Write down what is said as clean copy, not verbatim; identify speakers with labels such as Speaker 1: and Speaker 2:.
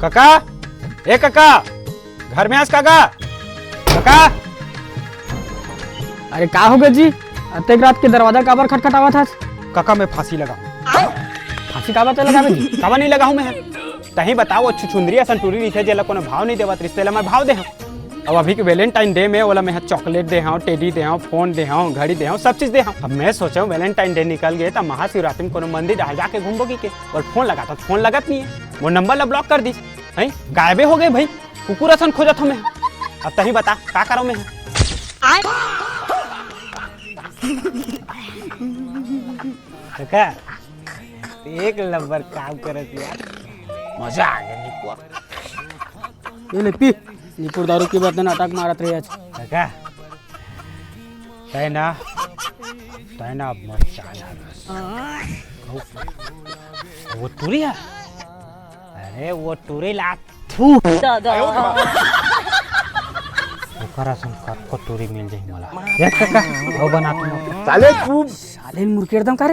Speaker 1: काका, ए काका, घर में आज काका, काका।
Speaker 2: अरे का हो गया जी, अतेक रात के दरवाजा काबर खटखटावा था?
Speaker 1: काका मैं फांसी लगाऊं।
Speaker 2: फांसी काबर चला लगावे जी?
Speaker 1: काबर नहीं लगाऊं मैं? तही बताओ छुछुंदरिया संतूरी नहीं थे जेला कोनो भाव नहीं देवत रिश्ते ला मैं भाव दे हूं। अब अभी के वैलेंटाइन डे में वाला मैं चॉकलेट दे हूं, टेडी दे हूं, फोन दे हूं, घड़ी दे हूं, सब चीज दे हूं। अब मैं सोचा हूं वैलेंटाइन डे निकल गए तो महाशिवरात्रि में कोनो मंदिर आ जाके घूमोगी के और फोन लगाता फोन लगत नहीं है, वो नंबर ला ब्लॉक कर दी है, गायबे हो गए भाई, कुकुर असन खोजत हूं मैं। अब तही बता का करो मैं? काका एक नंबर काम करत यार, मजा आ गया निपुआ।
Speaker 2: ये ले पी, निपुर दारू की बात नाटक मारत रही आज।
Speaker 1: काका तैना अब मत जाना। वो टूरी है, अरे वो टूरी ला थू ओकरा सन को टूरी मिल जाई मला। देख काका वो बना तू
Speaker 2: साले मुर्के एकदम करे।